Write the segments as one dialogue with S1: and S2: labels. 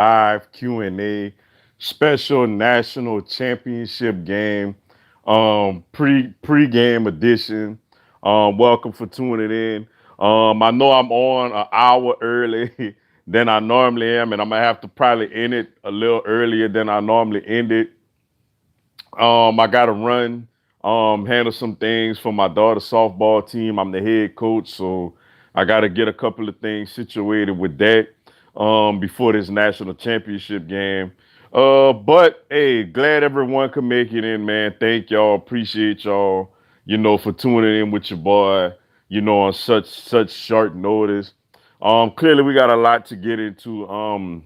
S1: live Q&A special national championship game, pregame edition. Welcome for tuning in. I know I'm on an hour early than I normally am, and I'm gonna have to probably end it a little earlier than I normally end it. I got to run, handle some things for my daughter's softball team. I'm the head coach, so I got to get a couple of things situated with that before this national championship game. But hey, glad everyone could make it in, man. Thank y'all. Appreciate y'all, for tuning in with your boy, on such short notice. Clearly we got a lot to get into.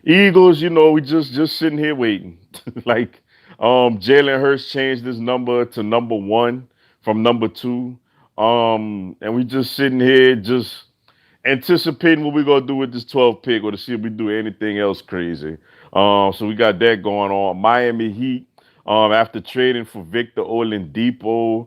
S1: Eagles, we just sitting here waiting. like Jalen Hurts changed his number to number one from number two. And we just sitting here just anticipating what we're gonna do with this 12th pick or to see if we do anything else crazy. So we got that going on. Miami Heat, after trading for Victor Oladipo,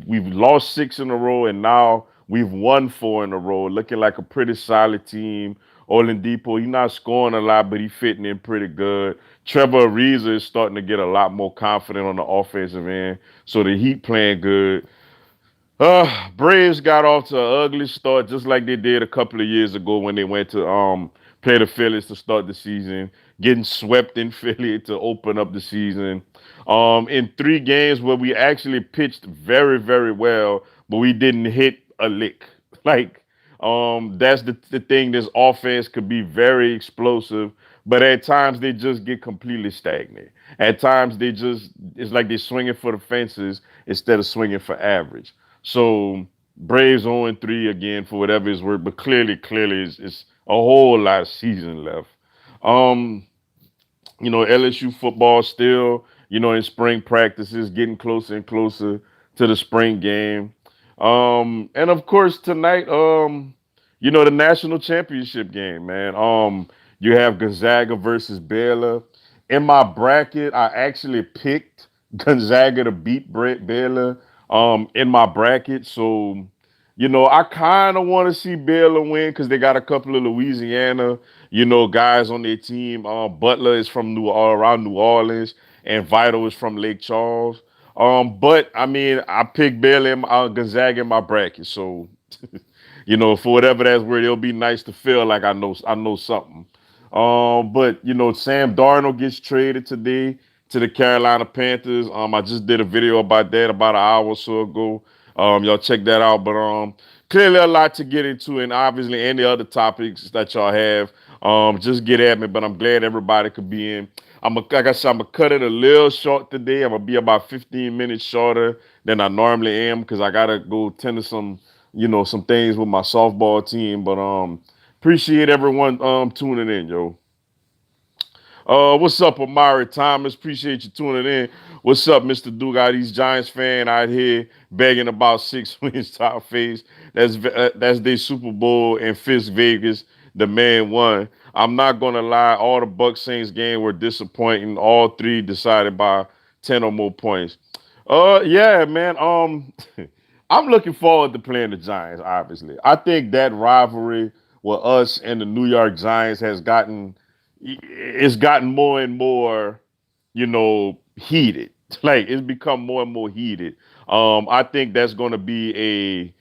S1: we've lost six in a row and now we've won four in a row, looking like a pretty solid team. Oladipo, he's not scoring a lot, but he's fitting in pretty good. Trevor Ariza is starting to get a lot more confident on the offensive end, so the Heat playing good. Braves got off to an ugly start, just like they did a couple of years ago when they went to play the Phillies to start the season, getting swept in Philly to open up the season. In three games where we actually pitched very, very well, but we didn't hit a lick. Like, that's the thing. This offense could be very explosive, but at times they just get completely stagnant. At times it's like they're swinging for the fences instead of swinging for average. So Braves 0-3 again for whatever it's worth, but clearly it's a whole lot of season left. Um, LSU football still, in spring practices, getting closer and closer to the spring game. And of course tonight, the national championship game, man. You have Gonzaga versus Baylor. In my bracket, I actually picked Gonzaga to beat Baylor in my bracket. So, I kind of want to see Baylor win because they got a couple of Louisiana, guys on their team. Butler is from around New Orleans, and Vital is from Lake Charles. But I mean, I picked Baylor and Gonzaga in my bracket. So, for whatever that's worth, it'll be nice to feel like I know something. But Sam Darnold gets traded today to the Carolina Panthers. I just did a video about that about an hour or so ago. Y'all check that out. But clearly a lot to get into, and obviously any other topics that y'all have, just get at me. But I'm glad everybody could be in. Like I said, I'm gonna cut it a little short today. I'm gonna be about 15 minutes shorter than I normally am because I gotta go tend to some things with my softball team. But appreciate everyone tuning in, yo. What's up, Amari Thomas? Appreciate you tuning in. What's up, Mr. Dugas? These Giants fan out here begging about 6 wins top face. That's their Super Bowl in Fisk Vegas. The man won. I'm not gonna lie, all the Bucks Saints game were disappointing. All three decided by 10 or more points. Yeah, man. I'm looking forward to playing the Giants, obviously. I think that rivalry with us and the New York Giants it's gotten more and more, heated. Like it's become more and more heated. I think that's going to be a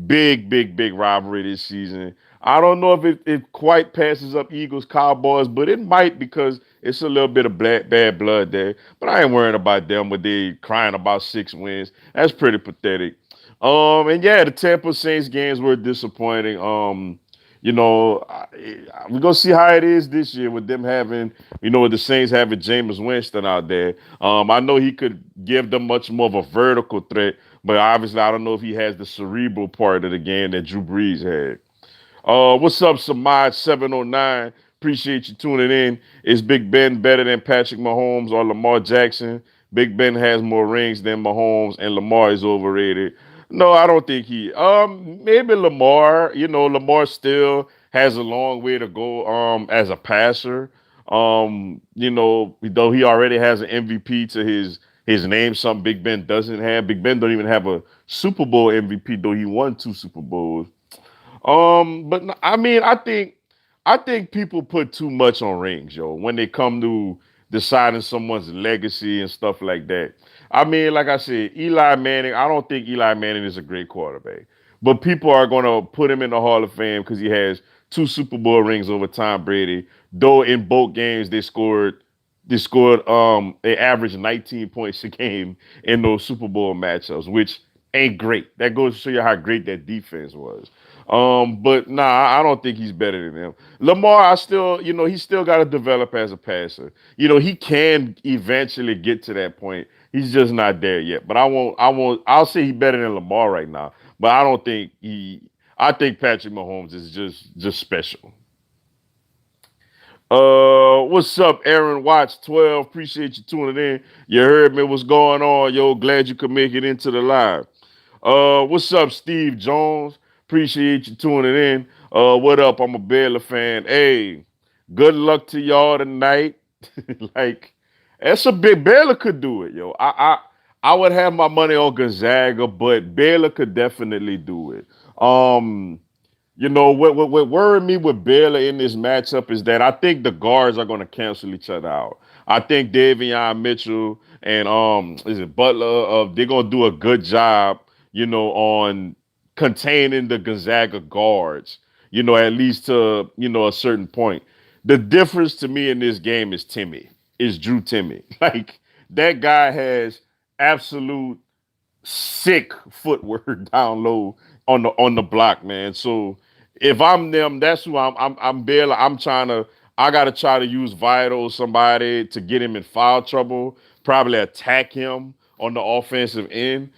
S1: big rivalry this season. I don't know if it quite passes up Eagles Cowboys, but it might because it's a little bit of bad blood there. But I ain't worrying about them when they crying about 6 wins. That's pretty pathetic. And yeah, the Tampa Saints games were disappointing. We're gonna see how it is this year with them having, with the Saints having Jameis Winston out there. I know he could give them much more of a vertical threat, but obviously I don't know if he has the cerebral part of the game that Drew Brees had. What's up, Samad 709? Appreciate you tuning in. Is Big Ben better than Patrick Mahomes or Lamar Jackson? Big Ben has more rings than Mahomes, and Lamar is overrated. No, I don't think he. Maybe Lamar. Lamar still has a long way to go. As a passer. Though he already has an MVP to his name, something Big Ben doesn't have. Big Ben don't even have a Super Bowl MVP, though he won two Super Bowls. But I mean, I think I think people put too much on rings, yo, when they come to deciding someone's legacy and stuff like that. I mean, like I said, Eli Manning, I don't think Eli Manning is a great quarterback. But people are going to put him in the Hall of Fame because he has two Super Bowl rings over Tom Brady. Though in both games they scored they averaged 19 points a game in those Super Bowl matchups, which ain't great. That goes to show you how great that defense was. But nah, I don't think he's better than him. Lamar, I still, he still got to develop as a passer. He can eventually get to that point. He's just not there yet. But I'll say he's better than Lamar right now. But I don't think I think Patrick Mahomes is just special. What's up, Aaron Watts 12? Appreciate you tuning in. You heard me. What's going on, yo? Glad you could make it into the live. What's up, Steve Jones? Appreciate you tuning in. What up? I'm a Baylor fan. Hey, good luck to y'all tonight. Like, that's a big Baylor could do it, yo. I would have my money on Gonzaga, but Baylor could definitely do it. Um, what worried me with Baylor in this matchup is that I think the guards are going to cancel each other out. I think Davion Mitchell and is it Butler? They're going to do a good job, on containing the Gonzaga guards. At least to a certain point. The difference to me in this game is Timmy. Is Drew Timmy? Like that guy has absolute sick footwork down low on the block, man. So if I'm them, that's who I'm Baylor. I gotta try to use Vital somebody to get him in foul trouble, probably attack him on the offensive end.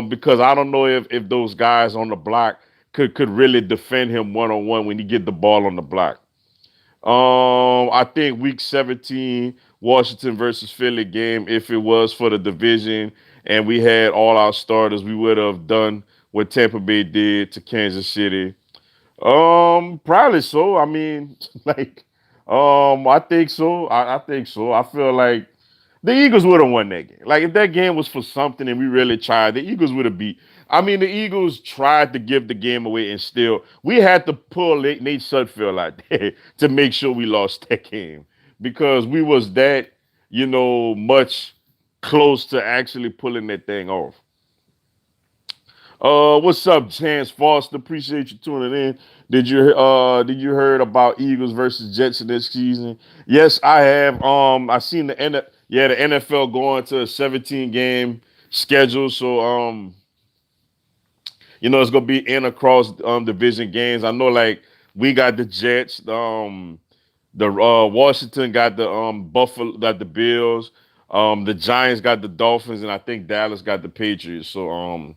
S1: Because I don't know if those guys on the block could really defend him one on one when he get the ball on the block. I think week 17, Washington versus Philly game, if it was for the division and we had all our starters, we would have done what Tampa Bay did to Kansas City. Probably so. I mean, like, I think so. I think so. I feel like the Eagles would have won that game. Like, if that game was for something and we really tried, the Eagles would have beat. I mean, the Eagles tried to give the game away and still, we had to pull Nate Sudfeld out there to make sure we lost that game because we was that, much close to actually pulling that thing off. What's up, Chance Foster? Appreciate you tuning in. Did you heard about Eagles versus Jets in this season? Yes, I have. I seen the NFL going to a 17 game schedule, so it's gonna be in across division games. I know, like we got the Jets, the Washington got the Buffalo, got the Bills, the Giants got the Dolphins, and I think Dallas got the Patriots. So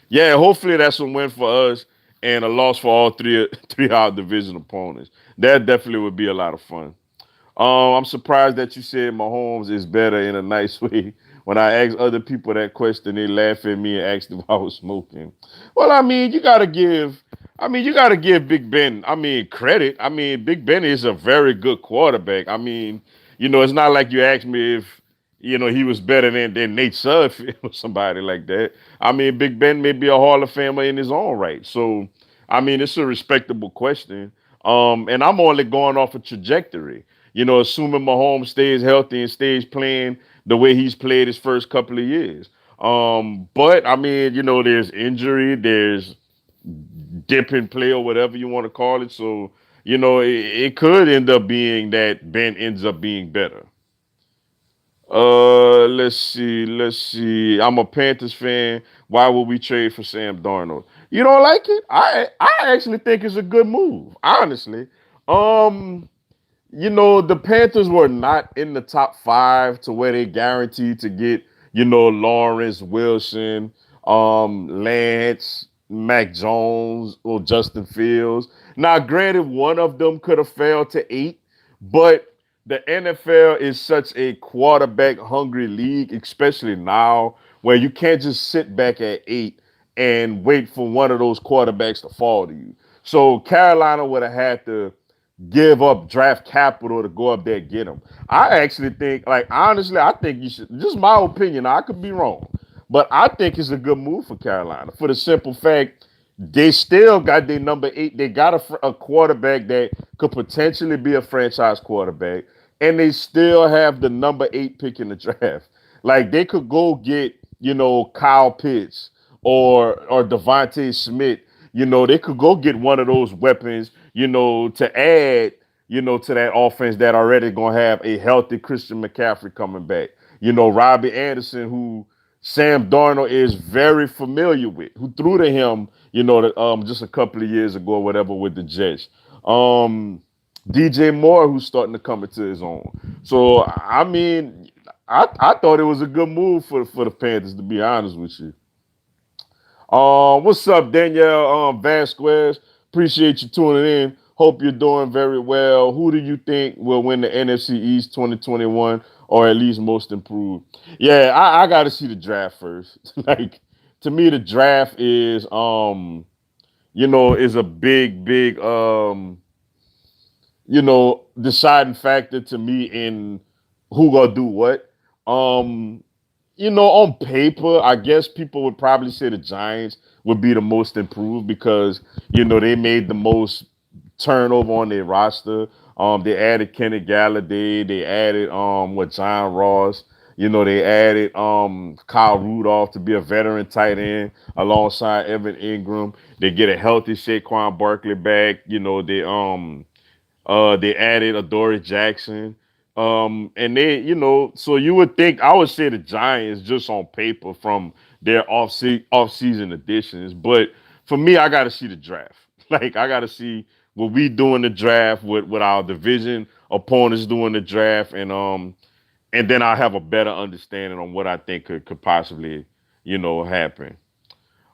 S1: yeah, hopefully that's a win for us and a loss for all three of our division opponents. That definitely would be a lot of fun. I'm surprised that you said Mahomes is better in a nice way. When I ask other people that question, they laugh at me and ask if I was smoking. Well, you gotta give Big Ben, credit. Big Ben is a very good quarterback. It's not like you asked me if, he was better than Nate Sudfeld or somebody like that. Big Ben may be a Hall of Famer in his own right. So, it's a respectable question. And I'm only going off a trajectory. Assuming Mahomes stays healthy and stays playing the way he's played his first couple of years. But there's injury, there's dip in play or whatever you want to call it. So, it could end up being that Ben ends up being better. Let's see. Let's see. I'm a Panthers fan. Why would we trade for Sam Darnold? You don't like it? I actually think it's a good move, honestly. Um, the Panthers were not in the top five to where they guaranteed to get, Lawrence Wilson, Lance, Mac Jones, or Justin Fields. Now, granted, one of them could have failed to 8, but the NFL is such a quarterback hungry league, especially now, where you can't just sit back at 8 and wait for one of those quarterbacks to fall to you. So Carolina would have had to give up draft capital to go up there and get him. I actually think, like, honestly, I think you should, just my opinion, I could be wrong, but I think it's a good move for Carolina for the simple fact They still got their number eight. They got a quarterback that could potentially be a franchise quarterback, and they still have the number eight pick in the draft. Like they could go get, Kyle Pitts or Devontae Smith. They could go get one of those weapons, to add, to that offense that already gonna have a healthy Christian McCaffrey coming back. Robbie Anderson, who Sam Darnold is very familiar with, who threw to him, just a couple of years ago or whatever with the Jets. Um, DJ Moore, who's starting to come into his own. So I mean, I thought it was a good move for the Panthers, to be honest with you. What's up, Danielle Vasquez? Appreciate you tuning in. Hope you're doing very well. Who do you think will win the NFC East 2021 or at least most improved? Yeah, I got to see the draft first. Like to me, the draft is a big deciding factor to me in who gonna do what. Um, on paper, I guess people would probably say the Giants would be the most improved because they made the most turnover on their roster. They added Kenny Galladay, they added John Ross. They added Kyle Rudolph to be a veteran tight end alongside Evan Ingram. They get a healthy Saquon Barkley back. They added Adoree Jackson. And so you would think I would say the Giants just on paper from their off season additions, but for me, I got to see the draft. Like I got to see what we do in the draft, with our division opponents doing the draft, and then I have a better understanding on what I think could possibly happen.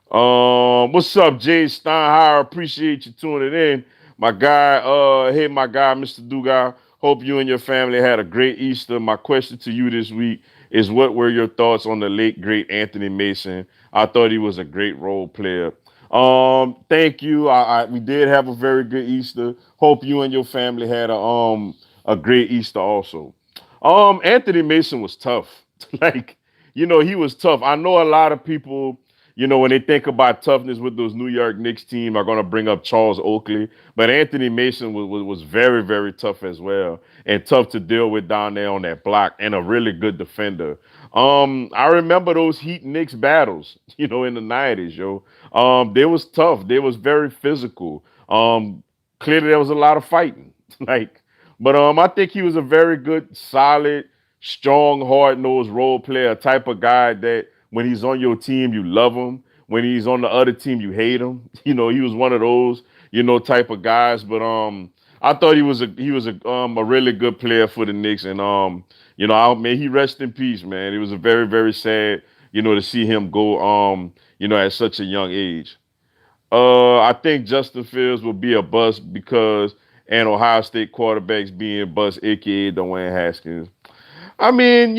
S1: What's up, Jay Steinhauer? Appreciate you tuning in. My guy, hey, my guy, Mr. Dugas. Hope you and your family had a great Easter. My question to you this week is what were your thoughts on the late, great Anthony Mason? I thought he was a great role player. Thank you. We did have a very good Easter. Hope you and your family had a great Easter also. Anthony Mason was tough. Like, he was tough. I know a lot of people, when they think about toughness with those New York Knicks team, are going to bring up Charles Oakley, but Anthony Mason was very, very tough as well, and tough to deal with down there on that block, and a really good defender. I remember those Heat Knicks battles, in the '90s, yo. They was tough. They was very physical. Clearly there was a lot of fighting, like, but I think he was a very good, solid, strong, hard nosed role player, type of guy that when he's on your team, you love him. When he's on the other team, you hate him. He was one of those, type of guys. But I thought he was a really good player for the Knicks, and may he rest in peace, man. It was a very very sad, to see him go, at such a young age. I think Justin Fields will be a bust because and Ohio State quarterbacks being bust, aka Dwayne Haskins. I mean,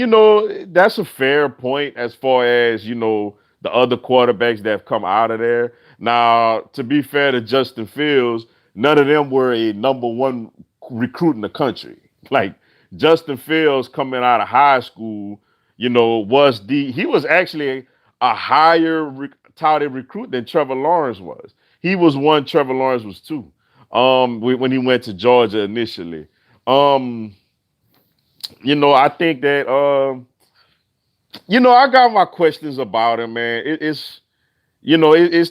S1: that's a fair point as far as, the other quarterbacks that have come out of there. Now, to be fair to Justin Fields, none of them were a number one recruit in the country. Like Justin Fields coming out of high school, he was actually a higher touted recruit than Trevor Lawrence was. He was one, Trevor Lawrence was two. When he went to Georgia initially. Um, I think that I got my questions about him, man. It's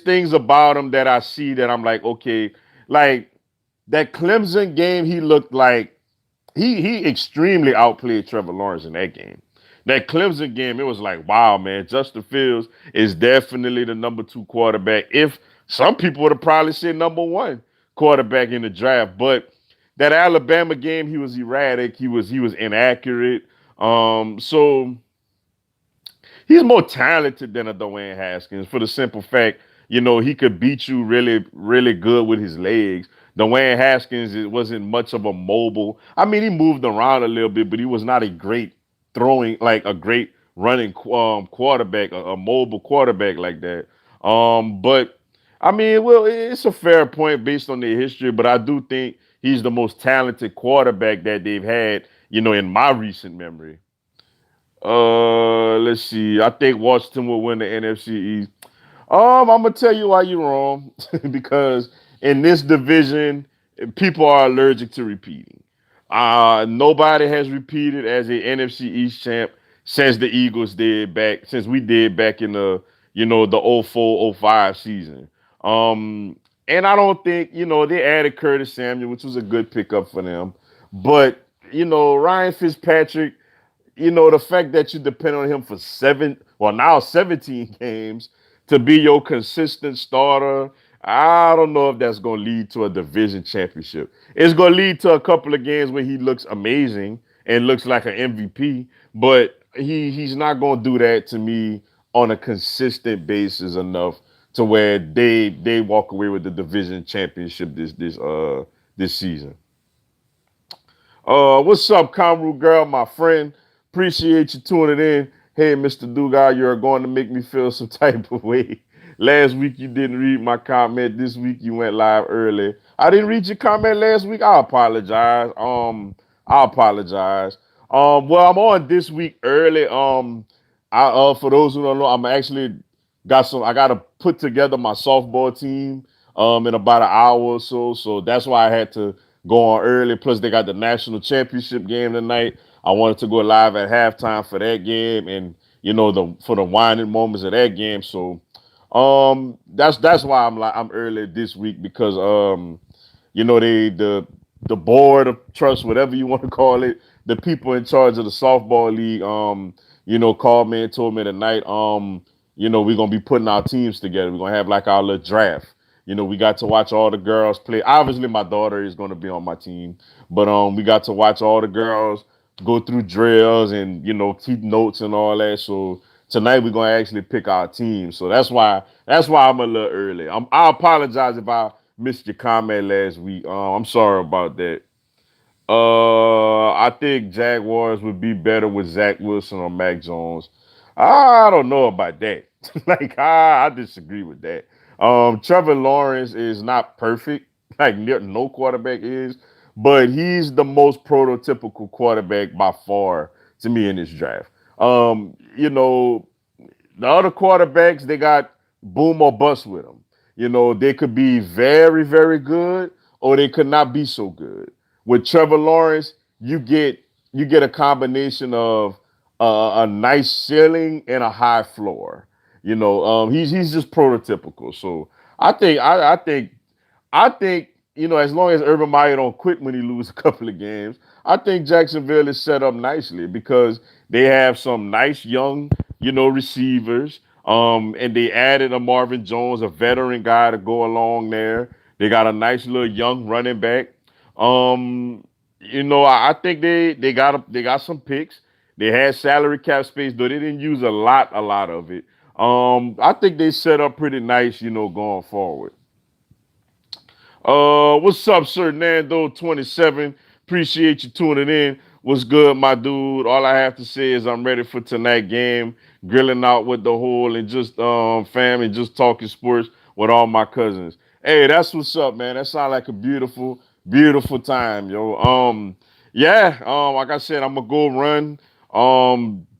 S1: things about him that I see that I'm like, okay, like that Clemson game, he looked like he extremely outplayed Trevor Lawrence in that game. That Clemson game, it was like, wow, man, Justin Fields is definitely the number two quarterback. If some people would have probably said number one quarterback in the draft, but that Alabama game, he was erratic. He was inaccurate. So he's more talented than a Dwayne Haskins for the simple fact, he could beat you really, really good with his legs. Dwayne Haskins, it wasn't much of a mobile. I mean, he moved around a little bit, but he was not a great throwing, like a great running quarterback, a mobile quarterback like that. But I mean, well, it's a fair point based on their history, but I do think he's the most talented quarterback that they've had, in my recent memory. Let's see. I think Washington will win the NFC East. I'm gonna tell you why you're wrong. Because in this division, people are allergic to repeating. Nobody has repeated as a NFC East champ since the Eagles did back since we did back in the the 04-05 season. Um, and I don't think they added Curtis Samuel, which was a good pickup for them. But Ryan Fitzpatrick, the fact that you depend on him for now 17 games to be your consistent starter, I don't know if that's going to lead to a division championship. It's going to lead to a couple of games where he looks amazing and looks like an MVP, but he's not going to do that to me on a consistent basis enough to where they walk away with the division championship this season. What's up, Conru girl, my friend? Appreciate you tuning in. Hey, Mr. Dugas, you're going to make me feel some type of way. Last week you didn't read my comment. This week you went live early. I didn't read your comment last week. I apologize. I apologize. Well, I'm on this week early. I For those who don't know, I'm actually I gotta put together my softball team in about an hour or so. So that's why I had to go on early. Plus, they got the national championship game tonight. I wanted to go live at halftime for that game, and for the winding moments of that game. So, that's why I'm early this week because the board of trust, whatever you want to call it, the people in charge of the softball league, called me and told me tonight, we're gonna be putting our teams together. We're gonna have like our little draft. We got to watch all the girls play. Obviously, my daughter is gonna be on my team, but we got to watch all the girls go through drills and keep notes and all that. So tonight we're gonna actually pick our team. So that's why I'm a little early. I apologize if I missed your comment last week. I'm sorry about that. I think Jaguars would be better with Zach Wilson or Mac Jones. I don't know about that. Like I disagree with that. Trevor Lawrence is not perfect, like no quarterback is, but he's the most prototypical quarterback by far to me in this draft. The other quarterbacks, they got boom or bust with them. They could be very, very good, or they could not be so good. With Trevor Lawrence, you get a combination of a nice ceiling and a high floor. He's just prototypical. So I think as long as Urban Meyer don't quit when he loses a couple of games, I think Jacksonville is set up nicely because they have some nice young receivers. And they added a Marvin Jones, a veteran guy to go along there. They got a nice little young running back. I think they got some picks. They had salary cap space, though they didn't use a lot of it. I think they set up pretty nice, going forward. What's up, Sir Nando 27? Appreciate you tuning in. What's good, my dude? All I have to say is I'm ready for tonight game, grilling out with the whole and just family, just talking sports with all my cousins. Hey, that's what's up, man. That sounds like a beautiful, beautiful time, yo. Yeah, like I said, I'm gonna go run,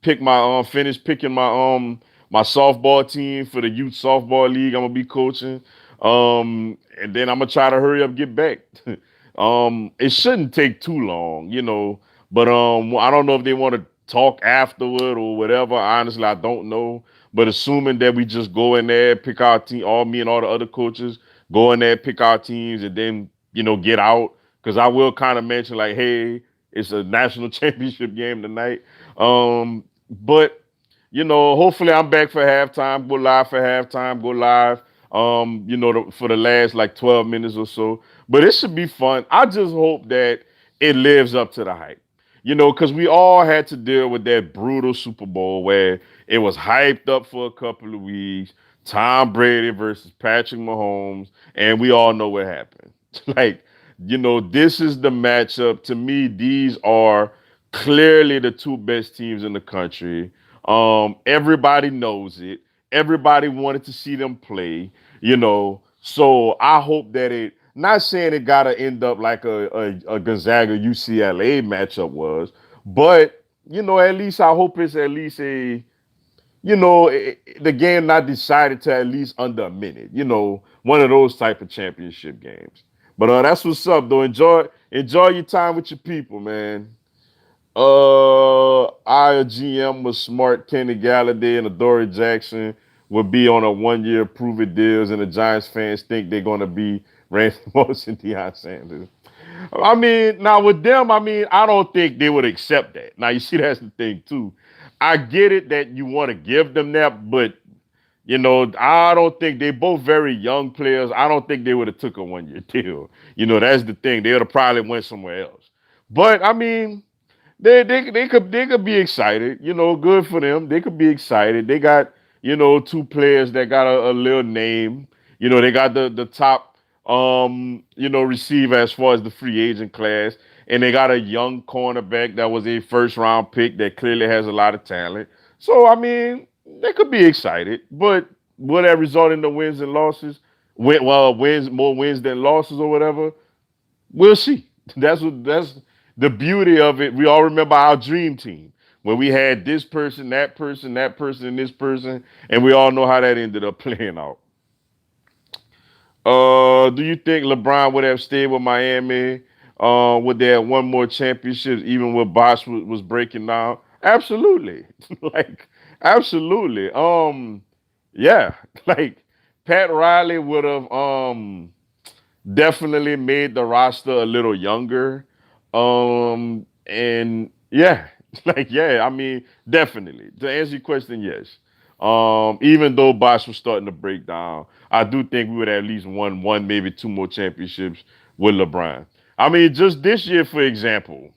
S1: pick my finish picking my softball team for the youth softball league. I'm gonna be coaching. And then I'm gonna try to hurry up, get back. It shouldn't take too long, but I don't know if they want to talk afterward or whatever. Honestly, I don't know. But assuming that we just go in there, pick our team, all me and all the other coaches go in there, pick our teams, and then get out. Because I will kind of mention like, hey, it's a national championship game tonight. But hopefully I'm back for halftime. Go live for halftime. Go live. For the last like 12 minutes or so. But it should be fun. I just hope that it lives up to the hype. Because we all had to deal with that brutal Super Bowl where it was hyped up for a couple of weeks. Tom Brady versus Patrick Mahomes, and we all know what happened. Like, this is the matchup. To me, these are clearly the two best teams in the country. Everybody knows it. Everybody wanted to see them play. So I hope that not saying it gotta end up like a Gonzaga UCLA matchup was, but at least I hope it's at least the game not decided to at least under a minute. One of those type of championship games. But that's what's up, though. Enjoy your time with your people, man. Our GM was smart. Kenny Galladay and Adoree Jackson will be on a 1-year prove it deals, and the Giants fans think they're going to be Randy Moss and Deion Sanders. I mean, now with them, I don't think they would accept that. Now, you see, that's the thing, too. I get it that you want to give them that, but, I don't think they both very young players. I don't think they would have took a 1-year deal. That's the thing. They would have probably went somewhere else. But, I mean, they could be excited, good for them. They could be excited. They got, two players that got a little name. They got the top receiver as far as the free agent class. And they got a young cornerback that was a first round pick that clearly has a lot of talent. So I mean, they could be excited, but will that result in the wins and losses? Wins more wins than losses or whatever. We'll see. That's the beauty of it. We all remember our dream team when we had this person, that person, that person, and this person, and we all know how that ended up playing out. Do you think LeBron would have stayed with Miami? Would they have won more championships even when Bosh was breaking down? Absolutely. Like, absolutely. Yeah. Like Pat Riley would have definitely made the roster a little younger. And yeah, like yeah, definitely. To answer your question, yes. Even though Bosh was starting to break down, I do think we would have at least won one, maybe two more championships with LeBron. Just this year, for example,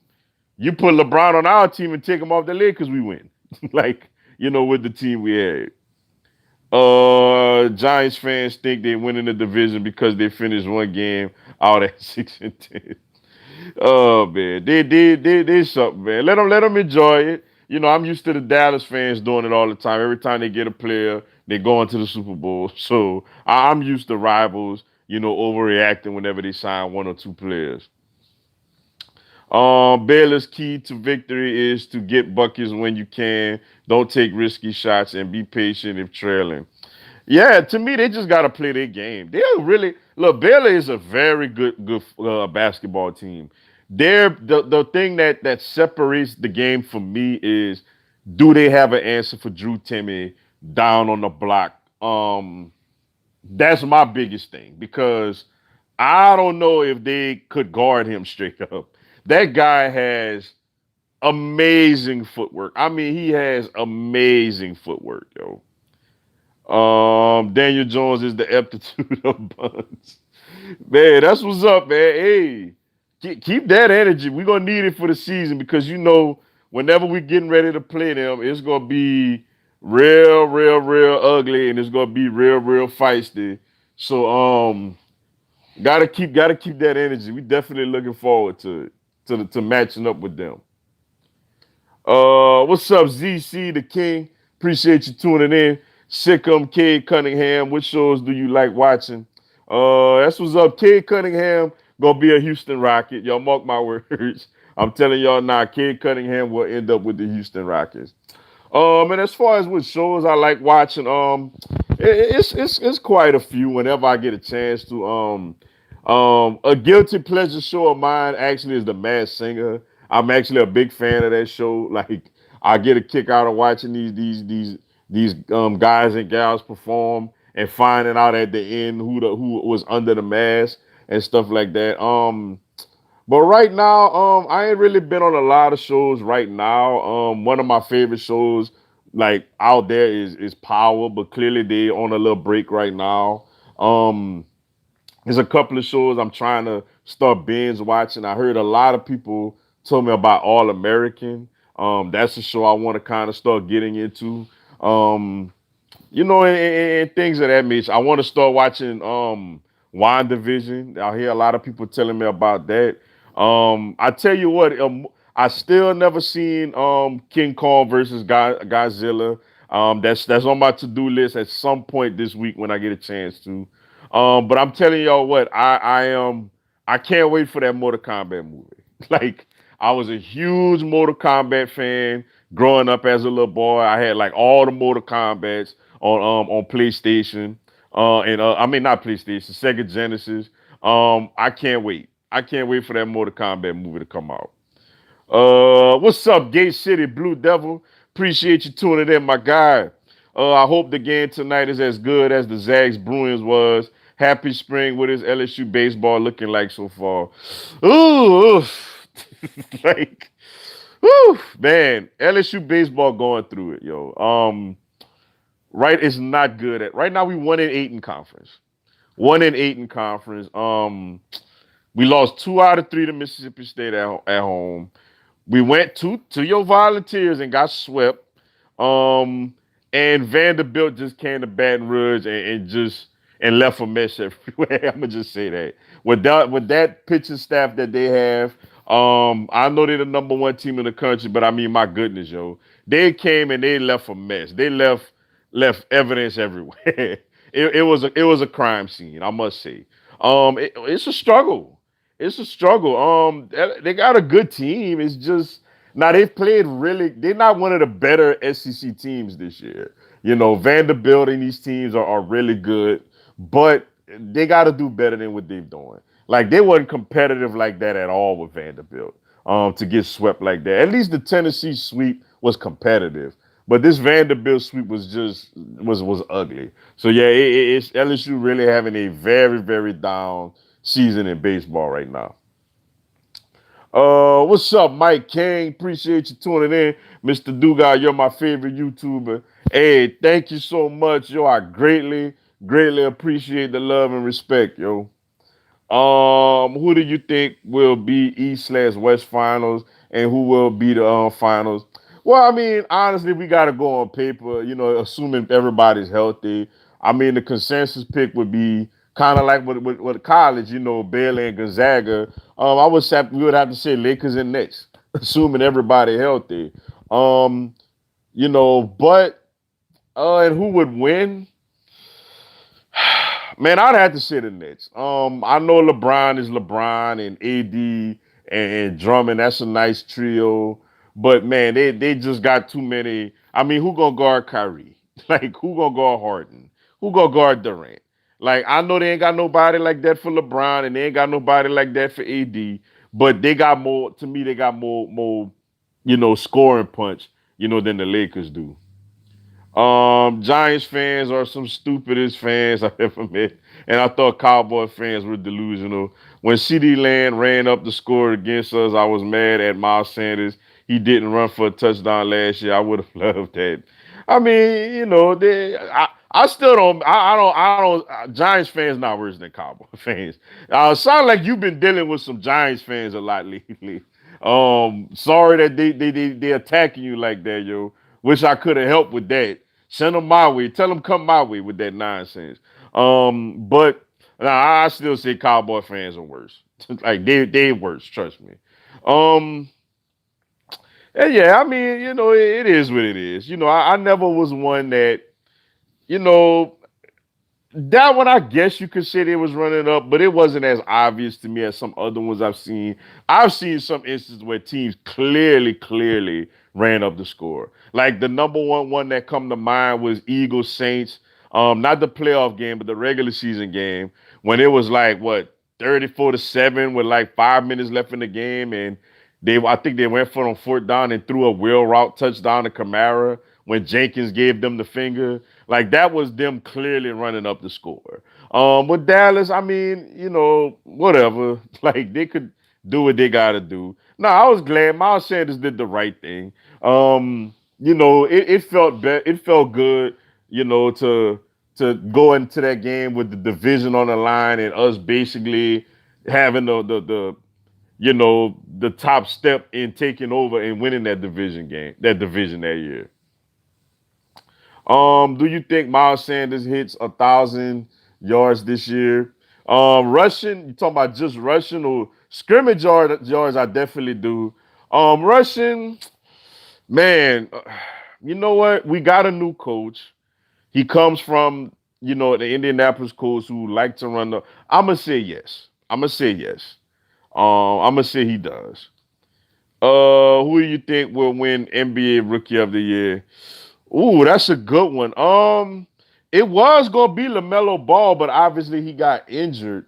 S1: you put LeBron on our team and take him off the Lakers, we win. Like, with the team we had. Giants fans think they win in the division because they finished one game out at 6-10. Oh man, they something, man. Let them enjoy it. I'm used to the Dallas fans doing it all the time. Every time they get a player, they go into the Super Bowl. So I'm used to rivals, overreacting whenever they sign one or two players. Baylor's key to victory is to get buckets when you can. Don't take risky shots and be patient if trailing. Yeah, to me, they just got to play their game. They're really look. Baylor is a very good basketball team. The thing that separates the game from me is, do they have an answer for Drew Timmy down on the block? That's my biggest thing because I don't know if they could guard him straight up. That guy has amazing footwork. He has amazing footwork, yo. Daniel Jones is the aptitude of Buns. Man, that's what's up, man. Hey, keep that energy. We're gonna need it for the season because whenever we're getting ready to play them, it's gonna be real, real, real ugly, and it's gonna be real, real feisty. So gotta keep that energy. We definitely looking forward to it, to matching up with them. What's up, ZC the King? Appreciate you tuning in. Sickum Cade Cunningham. What shows do you like watching? That's what's up. Cade Cunningham gonna be a Houston Rocket. Y'all mark my words. I'm telling y'all now, Cade Cunningham will end up with the Houston Rockets. And as far as what shows I like watching, it's quite a few whenever I get a chance to. A guilty pleasure show of mine actually is The Masked Singer. I'm actually a big fan of that show. Like I get a kick out of watching these guys and gals perform and finding out at the end who was under the mask and stuff like that. But right now, I ain't really been on a lot of shows right now. One of my favorite shows, like out there, is Power, but clearly they on a little break right now. There's a couple of shows I'm trying to start binge watching. I heard a lot of people told me about All American. That's a show I want to kind of start getting into. Um, and things of that nature. I want to start watching WandaVision. I hear a lot of people telling me about that. I tell you what, I still never seen King Kong versus Godzilla. That's on my to-do list at some point this week when I get a chance to. But I'm telling y'all what, I can't wait for that Mortal Kombat movie. Like I was a huge Mortal Kombat fan growing up as a little boy. I had like all the Mortal Kombats on PlayStation. And I mean not PlayStation, Sega Genesis. I can't wait. I can't wait for that Mortal Kombat movie to come out. What's up, Gate City Blue Devil? Appreciate you tuning in, my guy. I hope the game tonight is as good as the Zags Bruins was. Happy spring. What is LSU baseball looking like so far? Ooh, like, whew, man, LSU baseball going through it, yo. Right, it's not good at right now. We 1-8 in conference. 1-8 in conference. We lost 2 out of 3 to Mississippi State at home. We went to your Volunteers and got swept. Um, and Vanderbilt just came to Baton Rouge and left a mess everywhere. I'm gonna just say that with that pitching staff that they have. I know they're the number 1 team in the country, but I mean, my goodness, yo, they came and they left a mess. They left evidence everywhere. It was a crime scene, I must say. It's a struggle. It's a struggle. They got a good team. It's just now they've played really. They're not one of the better SEC teams this year. Vanderbilt and these teams are really good, but they got to do better than what they've done. Like they weren't competitive like that at all with Vanderbilt. To get swept like that. At least the Tennessee sweep was competitive, but this Vanderbilt sweep was ugly. So yeah, it's LSU really having a very very down season in baseball right now. What's up, Mike King? Appreciate you tuning in. Mr. Dugas, you're my favorite YouTuber. Hey, thank you so much, yo. I greatly appreciate the love and respect, yo. Who do you think will be East/West finals, and who will be the finals? Well, I mean, honestly, we got to go on paper. Assuming everybody's healthy. I mean, the consensus pick would be kind of like with college. Baylor and Gonzaga. We would have to say Lakers and Nets, assuming everybody healthy. Um, but and who would win? Man, I'd have to say the Nets. I know LeBron is LeBron and AD and Drummond. That's a nice trio. But man, they just got too many. I mean, who gonna guard Kyrie? Like, who gonna guard Harden? Who gonna guard Durant? Like, I know they ain't got nobody like that for LeBron, and they ain't got nobody like that for AD. But they got more. To me, they got more, scoring punch, than the Lakers do. Giants fans are some stupidest fans I've ever met. And I thought Cowboy fans were delusional. When CD Land ran up the score against us, I was mad at Miles Sanders. He didn't run for a touchdown last year. I would have loved that. I mean, I still don't, Giants fans not worse than Cowboy fans. Sound like you've been dealing with some Giants fans a lot lately. Sorry that they attacking you like that, yo. Wish I could have helped with that. Send them my way. Tell them come my way with that nonsense. But nah, I still say Cowboy fans are worse. Like they worse. Trust me. Um, and yeah, I mean, it is what it is. I never was one that you know that one, I guess you could say they was running up, but it wasn't as obvious to me as some other ones I've seen. I've seen some instances where teams clearly ran up the score. Like the number one that come to mind was Eagles Saints. Not the playoff game, but the regular season game when it was like what 34-7 with like 5 minutes left in the game, and I think they went for it on fourth down and threw a wheel route touchdown to Kamara when Jenkins gave them the finger. Like that was them clearly running up the score. With Dallas, I mean, whatever. Like they could do what they gotta do. No, I was glad Miles Sanders did the right thing. It it felt good, to go into that game with the division on the line and us basically having the top step in taking over and winning that division that year. Do you think Miles Sanders hits 1,000 yards this year? Rushing, you talking about just rushing or scrimmage yards? I definitely do. Rushing, man, you know what? We got a new coach. He comes from, the Indianapolis Colts who like to run the. I'm gonna say yes. I'm gonna say yes. I'm gonna say he does. Who do you think will win NBA Rookie of the Year? Ooh, that's a good one. It was gonna be LaMelo Ball, but obviously he got injured.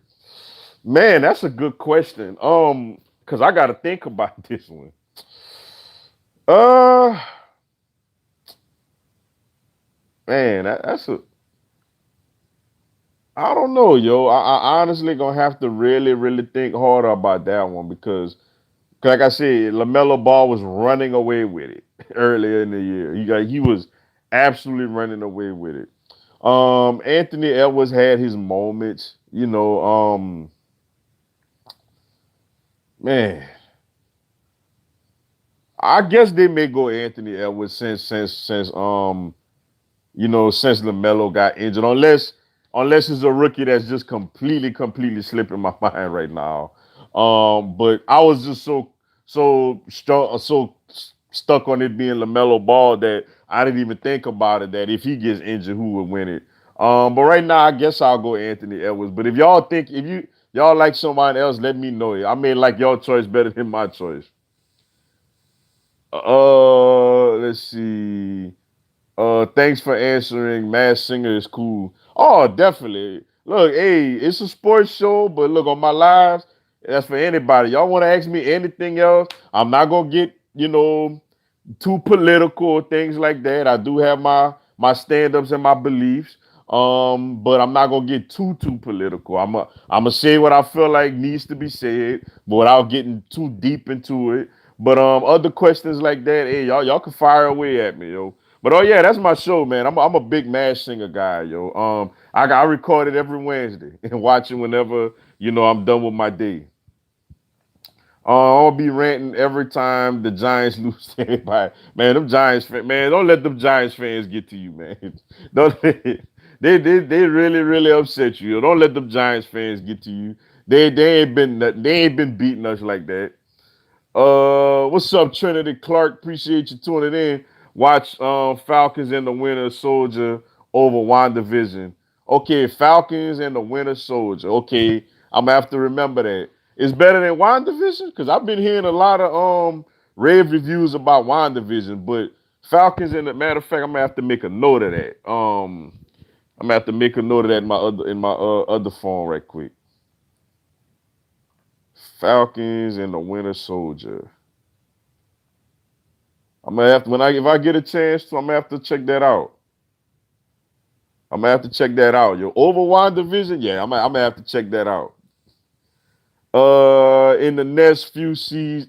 S1: Man, that's a good question. Because I gotta think about this one. Uh, man, that's a. I don't know, yo. I honestly gonna have to really, really think harder about that one because, like I said, Lamelo Ball was running away with it earlier in the year. He was absolutely running away with it. Anthony Edwards had his moments. Man, I guess they may go Anthony Edwards since LaMelo got injured, unless it's a rookie that's just completely slipping my mind right now. But I was just stuck on it being LaMelo Ball that I didn't even think about it. That if he gets injured, who would win it? But right now, I guess I'll go Anthony Edwards. But if y'all like somebody else, let me know. I may like your choice better than my choice. Let's see. Thanks for answering. Mass Singer is cool. Oh, definitely. Look, hey, it's a sports show, but look on my lives. That's for anybody. Y'all want to ask me anything else? I'm not gonna get too political, things like that. I do have my stand-ups and my beliefs. But I'm not gonna get too political. I'm gonna say what I feel like needs to be said, but without getting too deep into it. But other questions like that, hey, y'all can fire away at me, yo. But oh yeah, that's my show, man. I'm a big Mash Singer guy, yo. I record it every Wednesday and watch it whenever I'm done with my day. I'll be ranting every time the Giants lose to anybody. Man, them Giants fans, man, don't let them Giants fans get to you, man. Don't they really upset you. Don't let them Giants fans get to you. They ain't been beating us like that. What's up, Trinity Clark? Appreciate you tuning in. Watch Falcons and the Winter Soldier over WandaVision. Okay, Falcons and the Winter Soldier. Okay, I'm gonna have to remember that. It's better than WandaVision because I've been hearing a lot of rave reviews about WandaVision, but Falcons and the matter of fact, I'm gonna have to make a note of that. I'm gonna have to make a note of that in my other phone right quick. Falcons and the Winter Soldier. I'm gonna have to if I get a chance to, I'm gonna have to check that out. I'm gonna have to check that out. Yo, Overwatch division, yeah, I'm gonna have to check that out. In the next few seasons,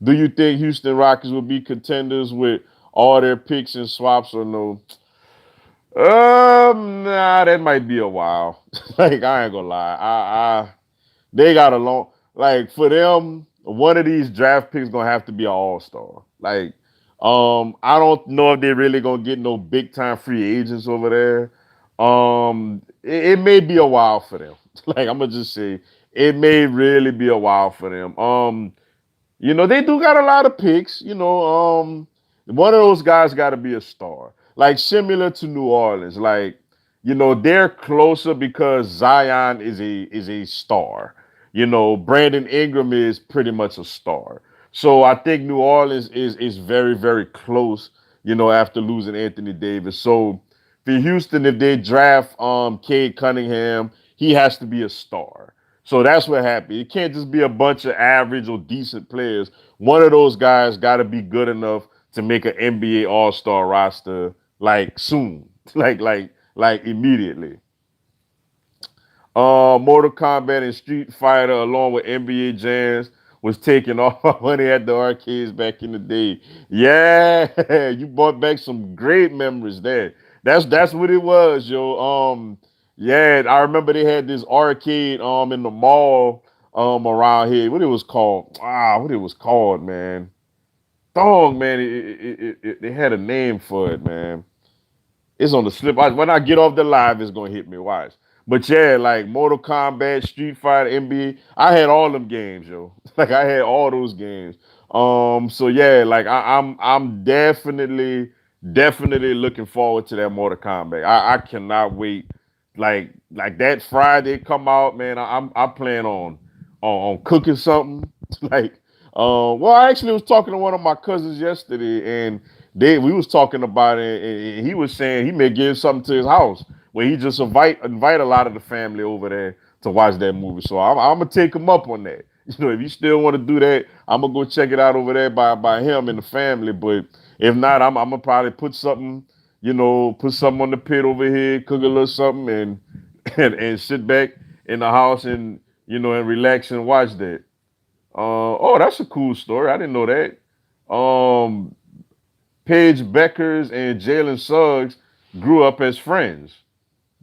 S1: do you think Houston Rockets will be contenders with all their picks and swaps or no? Nah, that might be a while. Like I ain't gonna lie, they got a long like for them. One of these draft picks gonna have to be an all star. Like, I don't know if they're really gonna get no big time free agents over there. It may be a while for them. Like I'm gonna just say, it may really be a while for them. They do got a lot of picks. One of those guys got to be a star, like similar to New Orleans. Like, they're closer because Zion is a star. Brandon Ingram is pretty much a star. So I think New Orleans is very very close. After losing Anthony Davis, so for Houston, if they draft Cade Cunningham, he has to be a star. So that's what happened. It can't just be a bunch of average or decent players. One of those guys got to be good enough to make an NBA All Star roster like soon, like immediately. Mortal Kombat and Street Fighter, along with NBA Jams, was taking all my money at the arcades back in the day. Yeah, you brought back some great memories there. That's what it was, yo. Yeah, I remember they had this arcade in the mall around here. What it was called? What it was called, man. Dog, man, it had a name for it, man. It's on the slip. When I get off the live, it's gonna hit me. Watch. But yeah, like Mortal Kombat, Street Fighter, NBA, I had all them games, yo. Like I had all those games. So yeah, like I'm definitely looking forward to that Mortal Kombat. I cannot wait. Like that Friday come out, man. I plan on cooking something. Like Well, I actually was talking to one of my cousins yesterday, and we was talking about it, and he was saying he may give something to his house where he just invite a lot of the family over there to watch that movie. So I'm gonna take him up on that. You know, if you still want to do that, I'm gonna go check it out over there by him and the family. But if not, I'm gonna probably put something, put something on the pit over here, cook a little something, and and sit back in the house and and relax and watch that. Oh, that's a cool story. I didn't know that. Paige Beckers and Jalen Suggs grew up as friends.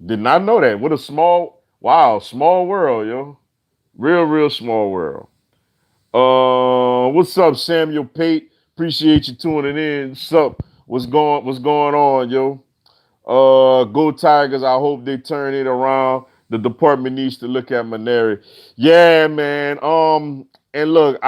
S1: Did not know that. What a small world, yo. Real small world. What's up, Samuel Pate? Appreciate you tuning in. What's up? What's going on, yo? Go Tigers. I hope they turn it around. The department needs to look at Maneri. Yeah, man. And look,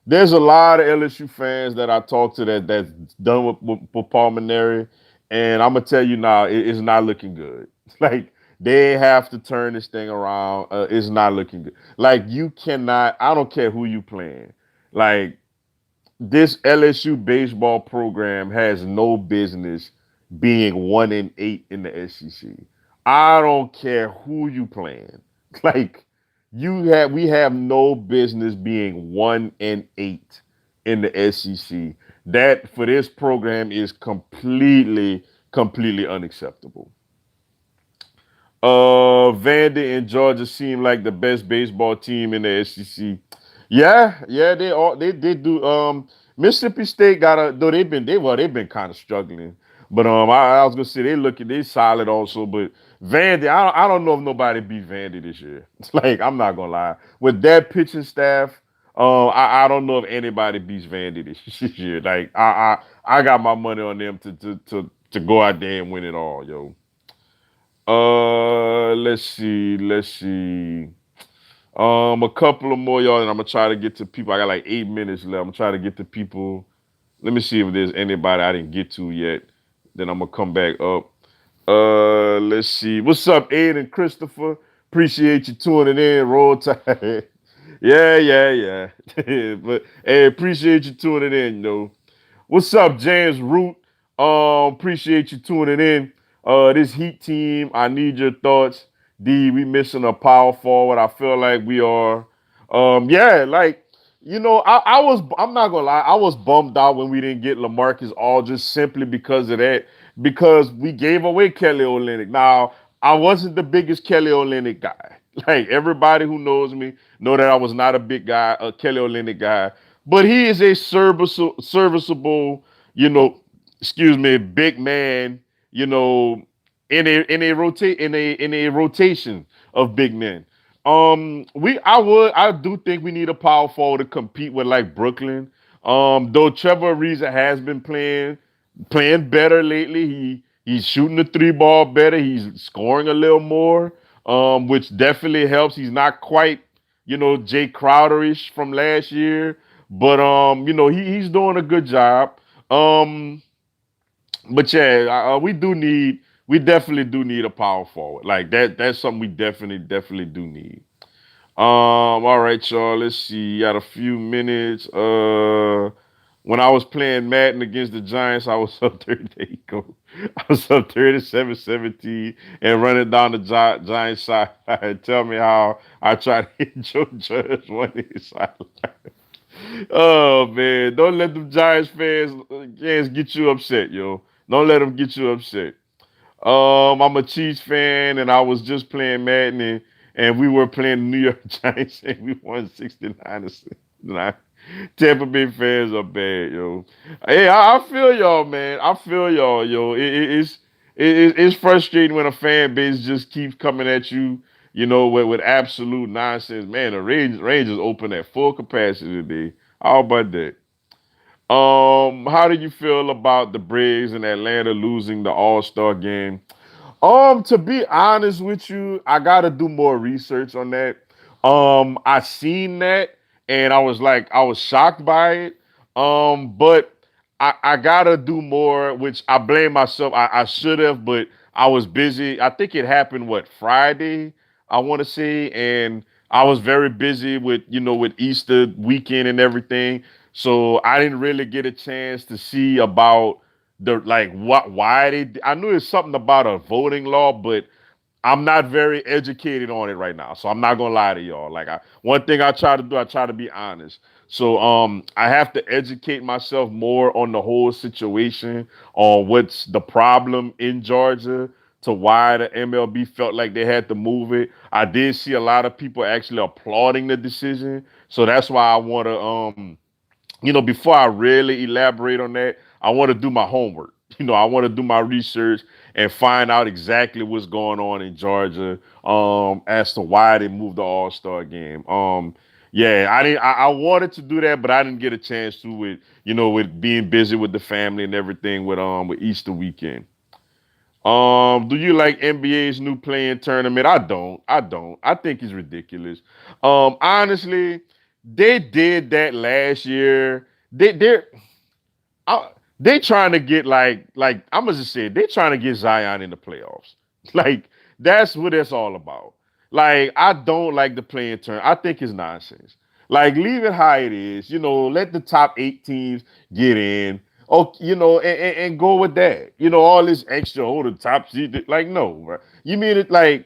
S1: there's a lot of LSU fans that I talk to that's done with Paul Maneri, and I'm gonna tell you now, it's not looking good. Like they have to turn this thing around. It's not looking good. Like you cannot. I don't care who you playing. Like this LSU baseball program has no business being 1-8 in the SEC. I don't care who you playing. Like we have no business being 1-8 in the SEC. That for this program is completely unacceptable. Vandy and Georgia seem like the best baseball team in the SEC. Yeah, they do. Mississippi State got a though they've been kind of struggling, but I was gonna say they solid also, but Vandy I don't know if nobody beat Vandy this year. It's like I'm not gonna lie with that pitching staff. I don't know if anybody beats Vandy this year. Like I got my money on them to go out there and win it all, yo. Let's see. A couple of more, y'all, and I'm gonna try to get to people. I got like 8 minutes left. I'm gonna try to get to people. Let me see if there's anybody I didn't get to yet. Then I'm gonna come back up. Let's see. What's up, Ed and Christopher? Appreciate you tuning in. Roll Tide. Yeah. But hey, appreciate you tuning in, though. What's up, James Root? Appreciate you tuning in. This Heat team, I need your thoughts. D, we missing a power forward. I feel like we are. Yeah, like I'm not gonna lie, I was bummed out when we didn't get LaMarcus Aldridge simply because of that, because we gave away Kelly Olynyk. Now, I wasn't the biggest Kelly Olynyk guy. Like everybody who knows me know that I was not a big guy, a Kelly Olynyk guy, but he is a serviceable, you know, big man, you know, in a rotation of big men. I do think we need a power forward to compete with like Brooklyn. Though Trevor Ariza has been playing better lately. He's shooting the three ball better. He's scoring a little more, which definitely helps. He's not quite, Jay Crowderish from last year, but he's doing a good job. Um, but yeah, we definitely do need a power forward like that. That's something we definitely do need. All right, y'all. Let's see. Got a few minutes. When I was playing Madden against the Giants, I was up there. There you go. I was up 37-17 and running down the Giants side. Tell me how I tried to hit Joe Judge one his sideline. Oh man, don't let them Giants fans get you upset, yo. Don't let them get you upset. I'm a Chiefs fan, and I was just playing Madden, and we were playing the New York Giants, and we won 69-69. Tampa Bay fans are bad, yo. Hey, I feel y'all, man. I feel y'all, yo. It's frustrating when a fan base just keeps coming at you, with absolute nonsense. Man, the Rangers open at full capacity today. How about that? How do you feel about the Braves and Atlanta losing the All-Star game? To be honest with you, I gotta do more research on that. I seen that and I was shocked by it. But I gotta do more, which I blame myself. I should have, but I was busy. I think it happened Friday, I want to say, and I was very busy with, with Easter weekend and everything. So I didn't really get a chance to see about the like what why I knew it's something about a voting law, but I'm not very educated on it right now, so I'm not gonna lie to y'all. Like, one thing I try to do, I try to be honest. So I have to educate myself more on the whole situation, on what's the problem in Georgia, to why the MLB felt like they had to move it. I did see a lot of people actually applauding the decision, so that's why I want to before I really elaborate on that, I want to do my homework. I want to do my research and find out exactly what's going on in Georgia, as to why they moved the All-Star game. Yeah, I didn't. I wanted to do that, but I didn't get a chance to with with being busy with the family and everything with Easter weekend. Do you like NBA's new playing tournament? I don't. I don't. I think it's ridiculous. Honestly, they did that last year. I, they trying to get like I'm gonna just say it, they trying to get Zion in the playoffs. Like, that's what it's all about. Like, I don't like the playing turn. I think it's nonsense. Like, leave it how it is. Let the top 8 teams get in. Oh, and go with that. All this extra, the top seed. Like, no, bro. You mean it like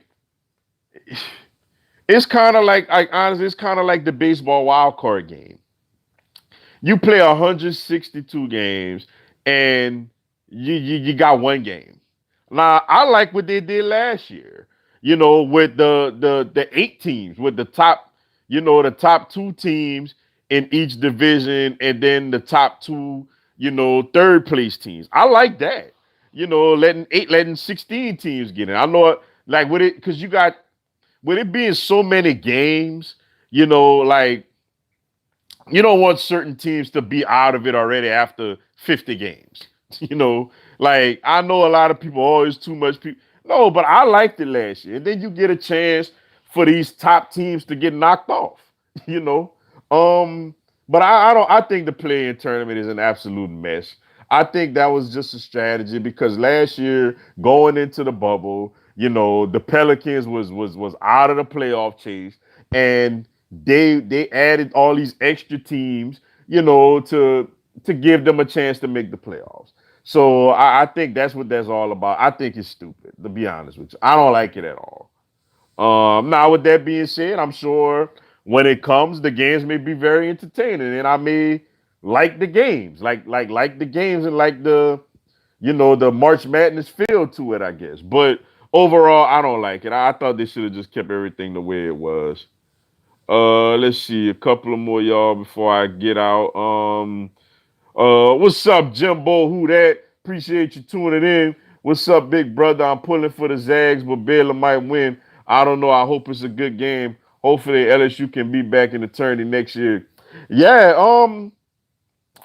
S1: it's kind of like honestly, it's kind of like the baseball wild card game. You play 162 games and you got one game. Now, I like what they did last year. With the 8 teams, with the top 2 teams in each division, and then the top 2, third place teams. I like that. Letting 16 teams get in. I know it, like with it, because you got with it being so many games, like, you don't want certain teams to be out of it already after 50 games. You know, like, I know a lot of people, oh, it's too much people. No, but I liked it last year. And then you get a chance for these top teams to get knocked off, you know. Um, but I don't I think the playing tournament is an absolute mess. I think that was just a strategy because last year, going into the bubble, the Pelicans was out of the playoff chase, and they added all these extra teams, to give them a chance to make the playoffs. So I think that's what that's all about. I think it's stupid, to be honest with you. I don't like it at all. Now, with that being said, I'm sure when it comes, the games may be very entertaining, and I may like the games, like the games, and like the March Madness feel to it, I guess. But overall, I don't like it. I thought they should have just kept everything the way it was. Let's see a couple of more y'all before I get out. What's up, Jimbo? Who that? Appreciate you tuning in. What's up, big brother? I'm pulling for the Zags, but Baylor might win. I don't know. I hope it's a good game. Hopefully, LSU can be back in the tourney next year. Yeah,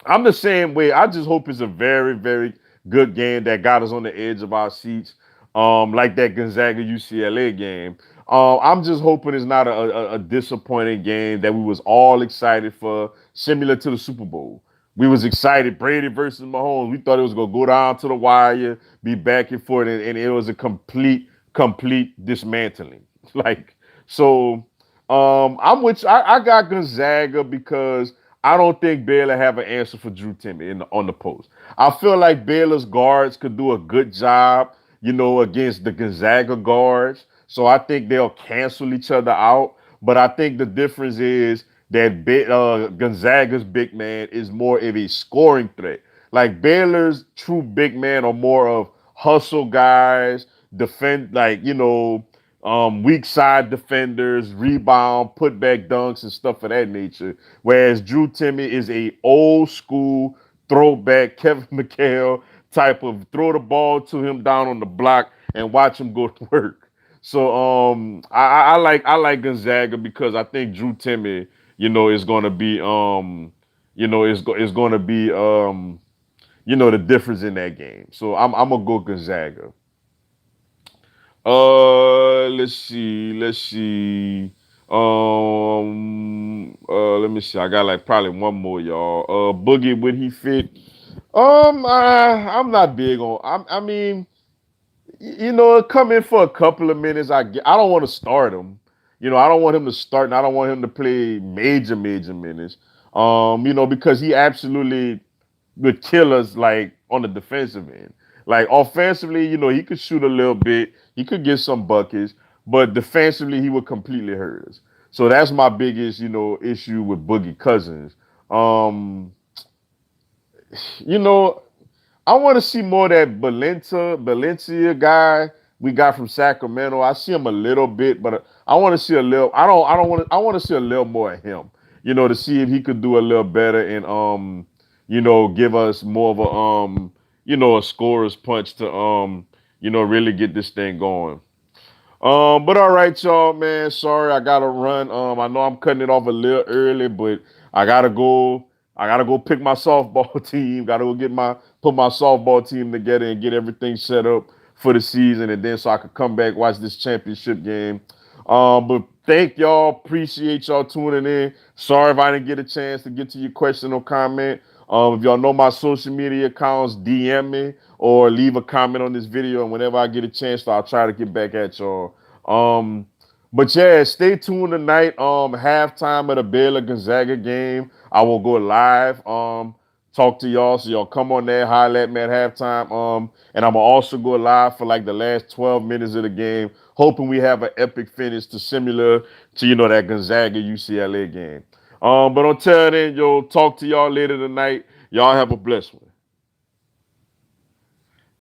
S1: I'm the same way. I just hope it's a very, very good game that got us on the edge of our seats, like that Gonzaga UCLA game. I'm just hoping it's not a disappointing game that we was all excited for, similar to the Super Bowl. We was excited, Brady versus Mahomes. We thought it was gonna go down to the wire, be back and forth, and it was a complete dismantling. Like, so, I'm with you. I got Gonzaga because I don't think Baylor have an answer for Drew Timmy on the post. I feel like Baylor's guards could do a good job, against the Gonzaga guards. So I think they'll cancel each other out. But I think the difference is that Gonzaga's big man is more of a scoring threat. Like, Baylor's true big man are more of hustle guys, defend, like, weak side defenders, rebound, putback dunks, and stuff of that nature. Whereas Drew Timmy is a old school throwback Kevin McHale type of throw the ball to him down on the block and watch him go to work. So I like Gonzaga because I think Drew Timmy, is gonna be is gonna be the difference in that game. So I'm gonna go Gonzaga. Let's see. Let me see. I got like probably one more, y'all. Boogie, would he fit? I'm not big on. I mean, come in for a couple of minutes. I don't want to start him. I don't want him to start and I don't want him to play major minutes. Because he absolutely would kill us like on the defensive end. Like offensively, he could shoot a little bit, he could get some buckets, but defensively he would completely hurt us. So that's my biggest, issue with Boogie Cousins. Um, you know, I want to see more of that Valencia guy we got from Sacramento. I see him a little bit, but I want to see a little. I don't want to. I want to see a little more of him. To see if he could do a little better and give us more of a scorer's punch to really get this thing going. But all right, y'all, man. Sorry, I gotta run. I know I'm cutting it off a little early, but I gotta go. I gotta go pick my softball team. Gotta go put my softball team together and get everything set up for the season, and then so I could come back watch this championship game. But thank y'all. Appreciate y'all tuning in. Sorry if I didn't get a chance to get to your question or comment. If y'all know my social media accounts, DM me or leave a comment on this video. And whenever I get a chance, I'll try to get back at y'all. Um, but yeah, stay tuned tonight. Halftime of the Baylor Gonzaga game. I will go live. Talk to y'all. So y'all come on there, holler at me at halftime. And I'm gonna also go live for like the last 12 minutes of the game, hoping we have an epic finish to similar to that Gonzaga UCLA game. But until then, talk to y'all later tonight. Y'all have a blessed one.